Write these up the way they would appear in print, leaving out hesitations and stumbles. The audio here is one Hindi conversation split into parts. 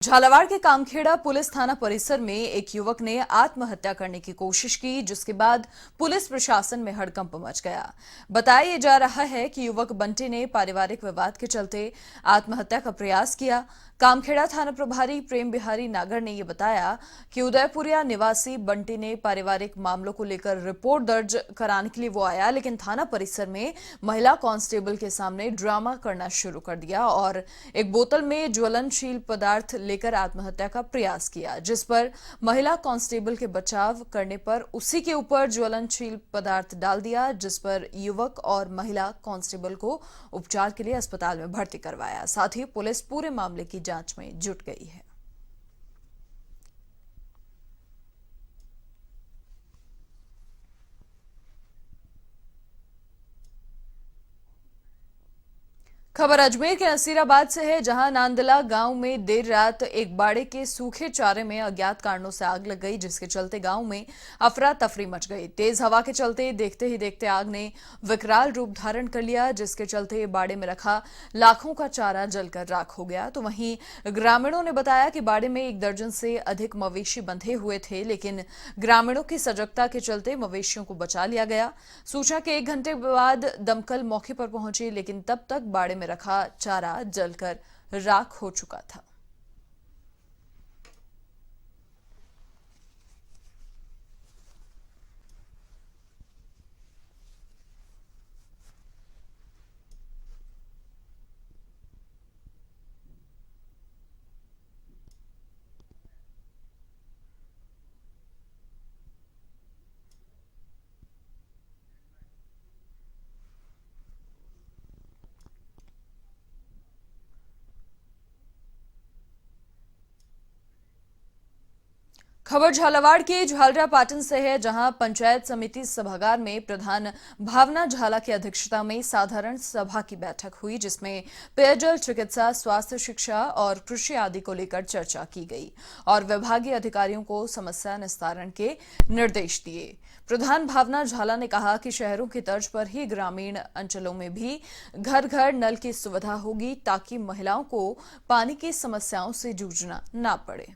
झालावाड़ के कामखेड़ा पुलिस थाना परिसर में एक युवक ने आत्महत्या करने की कोशिश की, जिसके बाद पुलिस प्रशासन में हड़कंप मच गया। बताया जा रहा है कि युवक बंटी ने पारिवारिक विवाद के चलते आत्महत्या का प्रयास किया। कामखेड़ा थाना प्रभारी प्रेम बिहारी नागर ने यह बताया कि उदयपुरिया निवासी बंटी ने पारिवारिक मामलों को लेकर रिपोर्ट दर्ज कराने के लिए वो आया, लेकिन थाना परिसर में महिला कांस्टेबल के सामने ड्रामा करना शुरू कर दिया और एक बोतल में ज्वलनशील पदार्थ लेकर आत्महत्या का प्रयास किया, जिस पर महिला कांस्टेबल के बचाव करने पर उसी के ऊपर ज्वलनशील पदार्थ डाल दिया, जिस पर युवक और महिला कांस्टेबल को उपचार के लिए अस्पताल में भर्ती करवाया। साथ ही पुलिस पूरे मामले की जांच में जुट गई है। खबर अजमेर के नसीराबाद से है, जहां नांदला गांव में देर रात एक बाड़े के सूखे चारे में अज्ञात कारणों से आग लग गई, जिसके चलते गांव में अफरा तफरी मच गई। तेज हवा के चलते देखते ही देखते आग ने विकराल रूप धारण कर लिया, जिसके चलते बाड़े में रखा लाखों का चारा जलकर राख हो गया। तो वहीं ग्रामीणों ने बताया कि बाड़े में 1 दर्जन से अधिक मवेशी बंधे हुए थे, लेकिन ग्रामीणों की सजगता के चलते मवेशियों को बचा लिया गया। सूचना के 1 घंटे बाद दमकल मौके पर पहुंची, लेकिन तब तक बाड़े में रखा चारा जलकर राख हो चुका था। खबर झालावाड़ के झालरा पाटन से है, जहां पंचायत समिति सभागार में प्रधान भावना झाला की अध्यक्षता में साधारण सभा की बैठक हुई, जिसमें पेयजल, चिकित्सा, स्वास्थ्य, शिक्षा और कृषि आदि को लेकर चर्चा की गई और विभागीय अधिकारियों को समस्या निस्तारण के निर्देश दिए। प्रधान भावना झाला ने कहा कि शहरों की तर्ज पर ही ग्रामीण अंचलों में भी घर घर नल की सुविधा होगी, ताकि महिलाओं को पानी की समस्याओं से जूझना ना पड़े।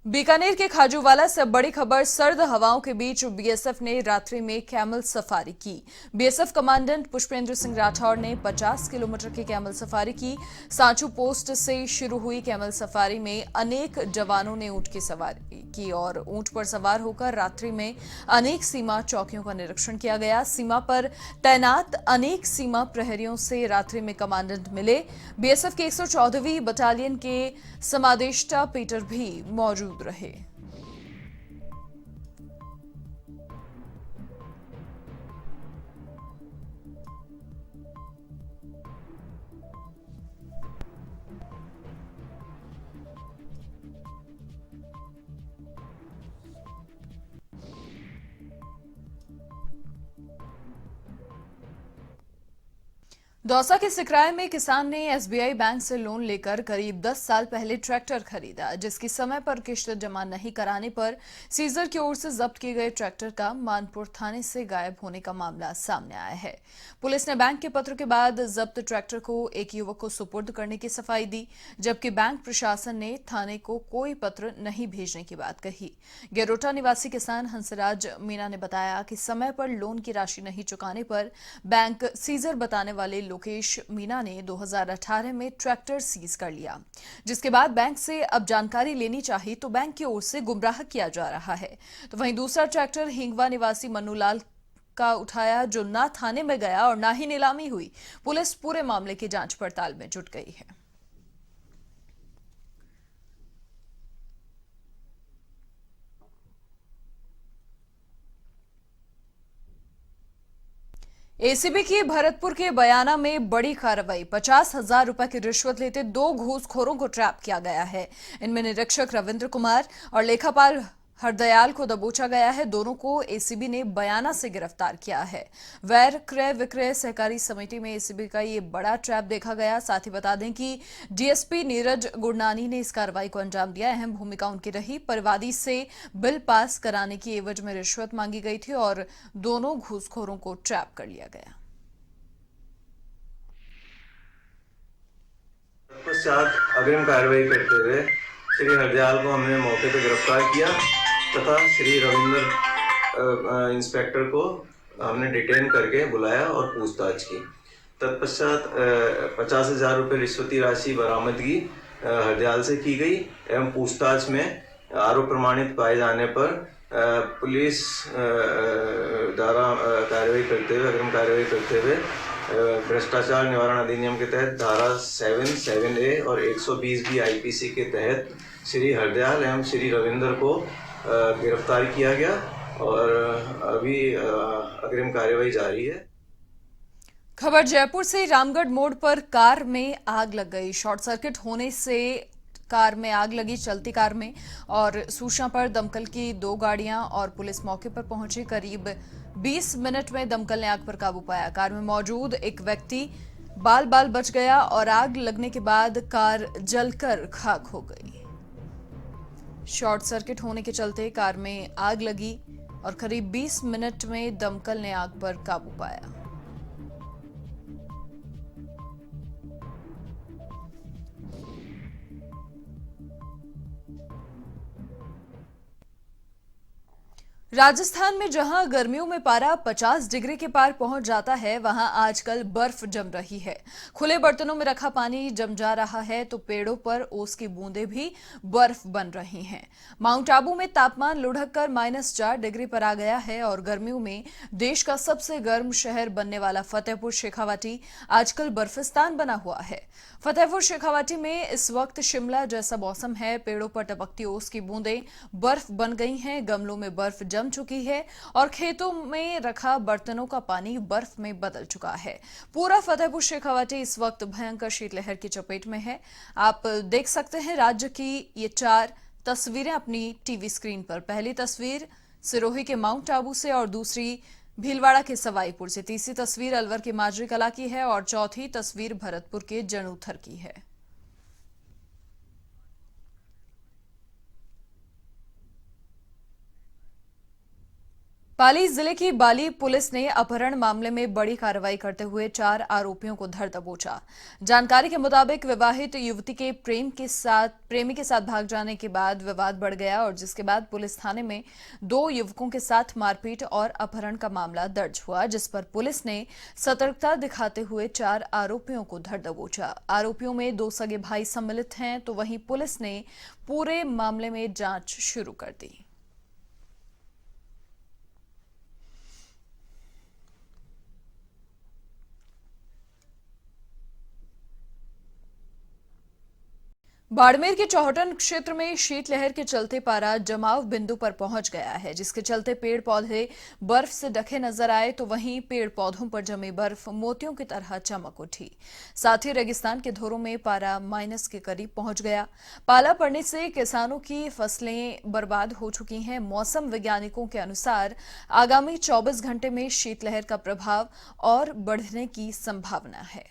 बीकानेर के खाजूवाला से बड़ी खबर। सर्द हवाओं के बीच बीएसएफ ने रात्रि में कैमल सफारी की। बीएसएफ कमांडेंट पुष्पेंद्र सिंह राठौर ने 50 किलोमीटर की कैमल सफारी की। सांचू पोस्ट से शुरू हुई कैमल सफारी में अनेक जवानों ने ऊंट की सवारी की और ऊंट पर सवार होकर रात्रि में अनेक सीमा चौकियों का निरीक्षण किया गया। सीमा पर तैनात अनेक सीमा प्रहरियों से रात्रि में कमांडेंट मिले। बीएसएफ के 114वीं बटालियन के समादेष्टा पीटर भी मौजूद रहे। दौसा के सिकराय में किसान ने एसबीआई बैंक से लोन लेकर करीब 10 साल पहले ट्रैक्टर खरीदा, जिसकी समय पर किश्त जमा नहीं कराने पर सीजर की ओर से जब्त किए गए ट्रैक्टर का मानपुर थाने से गायब होने का मामला सामने आया है। पुलिस ने बैंक के पत्र के बाद जब्त ट्रैक्टर को एक युवक को सुपुर्द करने की सफाई दी, जबकि बैंक प्रशासन ने थाने को कोई पत्र नहीं भेजने की बात कही। गेरोटा निवासी किसान हंसराज मीना ने बताया कि समय पर लोन की राशि नहीं चुकाने पर बैंक सीजर बताने वाले लोकेश मीना ने 2018 में ट्रैक्टर सीज कर लिया, जिसके बाद बैंक से अब जानकारी लेनी चाहिए तो बैंक की ओर से गुमराह किया जा रहा है। तो वहीं दूसरा ट्रैक्टर हिंगवा निवासी मन्नूलाल का उठाया, जो ना थाने में गया और ना ही नीलामी हुई। पुलिस पूरे मामले की जांच पड़ताल में जुट गई है। एसीबी की भरतपुर के बयाना में बड़ी कार्रवाई। 50,000 रुपए की रिश्वत लेते 2 घूसखोरों को ट्रैप किया गया है। इनमें निरीक्षक रविंद्र कुमार और लेखापाल हरदयाल को दबोचा गया है। दोनों को एसीबी ने बयाना से गिरफ्तार किया है। वैर क्रय विक्रय सहकारी समिति में एसीबी का ये बड़ा ट्रैप देखा गया। साथ ही बता दें कि डीएसपी नीरज गुरनानी ने इस कार्रवाई को अंजाम दिया। अहम भूमिका उनकी रही। परिवादी से बिल पास कराने की एवज में रिश्वत मांगी गई थी और दोनों घूसखोरों को ट्रैप कर लिया गया। पश्चात अग्रिम कार्रवाई करते हुए श्री हरदयाल को हमने मौके पर गिरफ्तार किया तथा श्री रविंद्र इंस्पेक्टर को हमने डिटेन करके बुलाया और पूछताछ की। तत्पश्चात 50,000 रुपये रिश्वती राशि बरामदगी हरदयाल से की गई एवं पूछताछ में आरोप प्रमाणित पाए जाने पर पुलिस द्वारा कार्रवाई करते हुए अग्रिम कार्रवाई करते हुए भ्रष्टाचार निवारण अधिनियम के तहत धारा 7(7)A और 120B आईपीसी के तहत श्री हरदयाल एवं श्री रविंद्र को गिरफ्तार किया गया और अभी अग्रिम कार्रवाई जारी है। खबर जयपुर से। रामगढ़ मोड़ पर कार में आग लग गई। शॉर्ट सर्किट होने से कार में आग लगी, चलती कार में, और सूचना पर दमकल की 2 गाड़ियां और पुलिस मौके पर पहुंची। करीब 20 मिनट में दमकल ने आग पर काबू पाया। कार में मौजूद एक व्यक्ति बाल बाल बच गया और आग लगने के बाद कार जलकर खाक हो गई। शॉर्ट सर्किट होने के चलते कार में आग लगी और करीब 20 मिनट में दमकल ने आग पर काबू पाया। राजस्थान में जहां गर्मियों में पारा 50 डिग्री के पार पहुंच जाता है, वहां आजकल बर्फ जम रही है। खुले बर्तनों में रखा पानी जम जा रहा है तो पेड़ों पर ओस की बूंदें भी बर्फ बन रही हैं। माउंट आबू में तापमान लुढ़ककर -4 डिग्री पर आ गया है और गर्मियों में देश का सबसे गर्म शहर बनने वाला फतेहपुर शेखावाटी आजकल बर्फिस्तान बना हुआ है। फतेहपुर शेखावाटी में इस वक्त शिमला जैसा मौसम है। पेड़ों पर टपकती ओस की बूंदें बर्फ बन गई हैं। गमलों में बर्फ जम चुकी है और खेतों में रखा बर्तनों का पानी बर्फ में बदल चुका है। पूरा फतेहपुर शेखावाटी इस वक्त भयंकर शीतलहर की चपेट में है। आप देख सकते हैं राज्य की ये 4 तस्वीरें अपनी टीवी स्क्रीन पर। पहली तस्वीर सिरोही के माउंट आबू से और दूसरी भीलवाड़ा के सवाईपुर से, तीसरी तस्वीर अलवर के माजरी कला की है और चौथी तस्वीर भरतपुर के जणूथर की है। पाली जिले की बाली पुलिस ने अपहरण मामले में बड़ी कार्रवाई करते हुए 4 आरोपियों को धर दबोचा। जानकारी के मुताबिक विवाहित युवती के प्रेमी के साथ भाग जाने के बाद विवाद बढ़ गया और जिसके बाद पुलिस थाने में 2 युवकों के साथ मारपीट और अपहरण का मामला दर्ज हुआ, जिस पर पुलिस ने सतर्कता दिखाते हुए 4 आरोपियों को धर दबोचा। आरोपियों में 2 सगे भाई सम्मिलित हैं तो वहीं पुलिस ने पूरे मामले में जांच शुरू कर दी। बाड़मेर के चौहटन क्षेत्र में शीतलहर के चलते पारा जमाव बिंदु पर पहुंच गया है, जिसके चलते पेड़ पौधे बर्फ से ढके नजर आए तो वहीं पेड़ पौधों पर जमी बर्फ मोतियों की तरह चमक उठी। साथ ही रेगिस्तान के धोरों में पारा माइनस के करीब पहुंच गया। पाला पड़ने से किसानों की फसलें बर्बाद हो चुकी हैं। मौसम वैज्ञानिकों के अनुसार आगामी 24 घंटे में शीतलहर का प्रभाव और बढ़ने की संभावना है।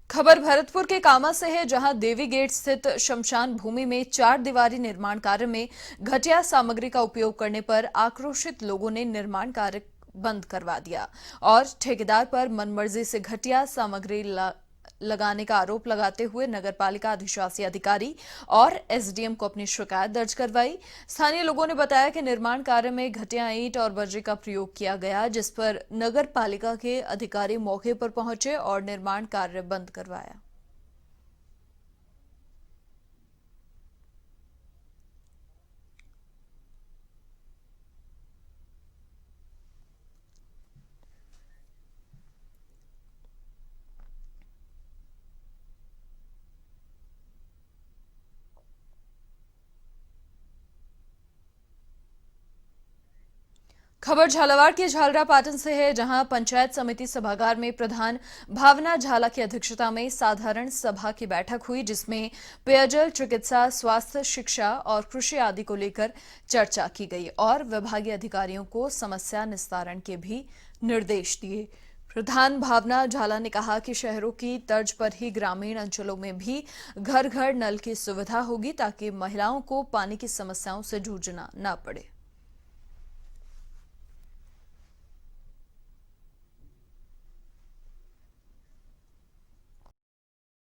खबर भरतपुर के कामा से है, जहां देवी गेट स्थित शमशान भूमि में 4 दीवारी निर्माण कार्य में घटिया सामग्री का उपयोग करने पर आक्रोशित लोगों ने निर्माण कार्य बंद करवा दिया और ठेकेदार पर मनमर्जी से घटिया सामग्री लगाने का आरोप लगाते हुए नगरपालिका अधिशासी अधिकारी और एसडीएम को अपनी शिकायत दर्ज करवाई। स्थानीय लोगों ने बताया कि निर्माण कार्य में घटिया ईंट और बजरी का प्रयोग किया गया, जिस पर नगरपालिका के अधिकारी मौके पर पहुंचे और निर्माण कार्य बंद करवाया। खबर झालावाड़ के झालरापाटन से है, जहां पंचायत समिति सभागार में प्रधान भावना झाला की अध्यक्षता में साधारण सभा की बैठक हुई, जिसमें पेयजल, चिकित्सा, स्वास्थ्य, शिक्षा और कृषि आदि को लेकर चर्चा की गई और विभागीय अधिकारियों को समस्या निस्तारण के भी निर्देश दिए। प्रधान भावना झाला ने कहा कि शहरों की तर्ज पर ही ग्रामीण अंचलों में भी घर घर नल की सुविधा होगी, ताकि महिलाओं को पानी की समस्याओं से जूझना न पड़े।